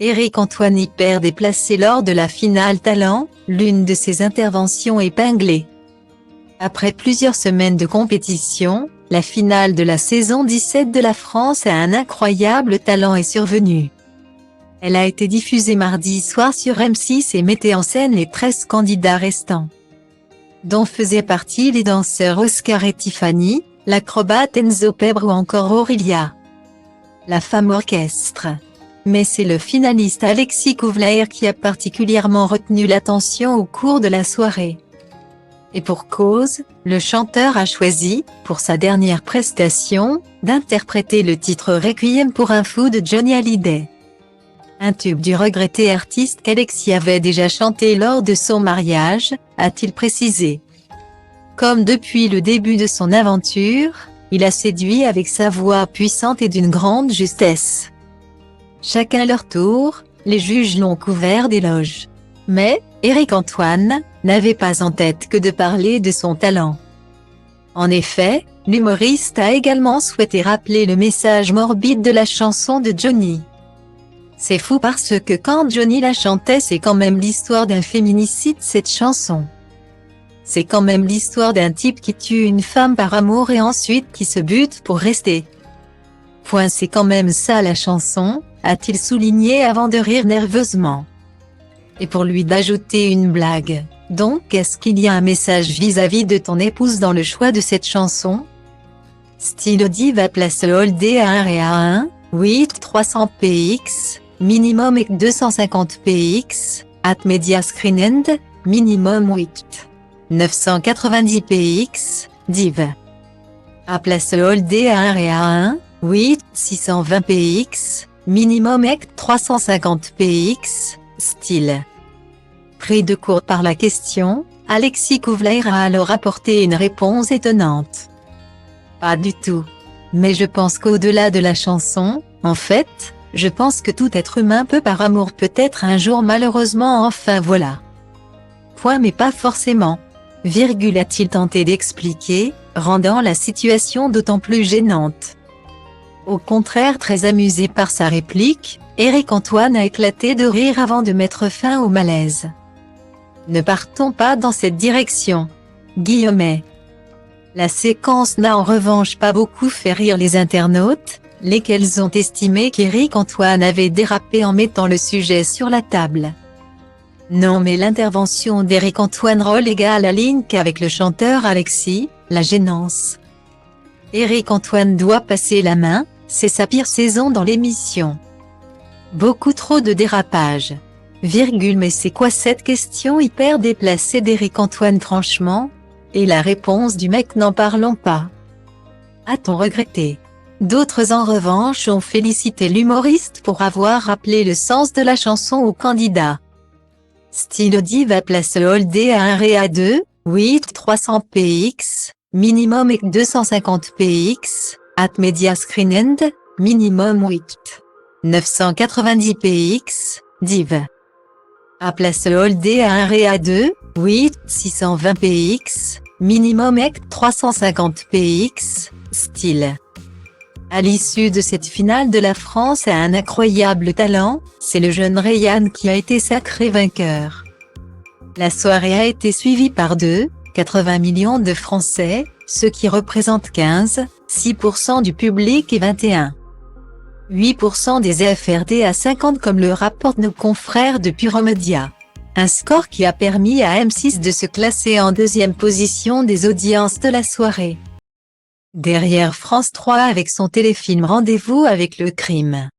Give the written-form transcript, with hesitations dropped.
Éric Antoine hyper déplacé lors de la finale Talent, l'une de ses interventions épinglée. Après plusieurs semaines de compétition, la finale de la saison 17 de la France à un incroyable talent est survenue. Elle a été diffusée mardi soir sur M6 et mettait en scène les 13 candidats restants, dont faisaient partie les danseurs Oscar et Tiffany, l'acrobate Enzo Pebre ou encore Aurélia, la femme orchestre. Mais c'est le finaliste Alexis Couvlaire qui a particulièrement retenu l'attention au cours de la soirée. Et pour cause, le chanteur a choisi, pour sa dernière prestation, d'interpréter le titre Requiem pour un fou de Johnny Hallyday. Un tube du regretté artiste qu'Alexis avait déjà chanté lors de son mariage, a-t-il précisé. Comme depuis le début de son aventure, il a séduit avec sa voix puissante et d'une grande justesse. Chacun leur tour, les juges l'ont couvert d'éloges. Mais, Éric Antoine, n'avait pas en tête que de parler de son talent. En effet, l'humoriste a également souhaité rappeler le message morbide de la chanson de Johnny. C'est fou parce que quand Johnny la chantait, c'est quand même l'histoire d'un féminicide cette chanson. C'est quand même l'histoire d'un type qui tue une femme par amour et ensuite qui se bute pour rester. C'est quand même ça la chanson, a-t-il souligné avant de rire nerveusement. Et pour lui d'ajouter une blague, donc est-ce qu'il y a un message vis-à-vis de ton épouse dans le choix de cette chanson? Style Diva place Holdé à 1 et à 1, 8 300 px, minimum et 250 px, at media screen end, minimum 8 990 px, div. À place Holdé à 1 et à 1, 8 620 px, minimum et 350 px, style. Pris de court par la question, Alexis Couvlaire a alors apporté une réponse étonnante. Pas du tout. Mais je pense qu'au-delà de la chanson, en fait, je pense que tout être humain peut par amour peut-être un jour malheureusement enfin voilà. Mais pas forcément. A-t-il tenté d'expliquer, rendant la situation d'autant plus gênante. Au contraire très amusé par sa réplique, Éric Antoine a éclaté de rire avant de mettre fin au malaise. Ne partons pas dans cette direction. Guillemets. La séquence n'a en revanche pas beaucoup fait rire les internautes, lesquels ont estimé qu'Éric Antoine avait dérapé en mettant le sujet sur la table. Non mais l'intervention d'Éric Antoine reléga à la ligne qu'avec le chanteur Alexis, la gênance. Éric Antoine doit passer la main, c'est sa pire saison dans l'émission. Beaucoup trop de dérapage. Mais c'est quoi cette question hyper déplacée d'Éric Antoine franchement? Et la réponse du mec n'en parlons pas. A-t-on regretté? D'autres en revanche ont félicité l'humoriste pour avoir rappelé le sens de la chanson au candidat. Style Diva place Holdé à 1 et à 2, 8 300 px, minimum et 250 px, at media screen end, minimum 8 990 px, div. À place Holdé à 1 et à 2, 8 620 px, minimum et 350 px, style. À l'issue de cette finale de la France à un incroyable talent, c'est le jeune Ryan qui a été sacré vainqueur. La soirée a été suivie par 80 millions de Français, ce qui représente 15,6% du public et 21,8% des FRD à 50 comme le rapportent nos confrères de Puromedia. Un score qui a permis à M6 de se classer en deuxième position des audiences de la soirée. Derrière France 3 avec son téléfilm Rendez-vous avec le crime.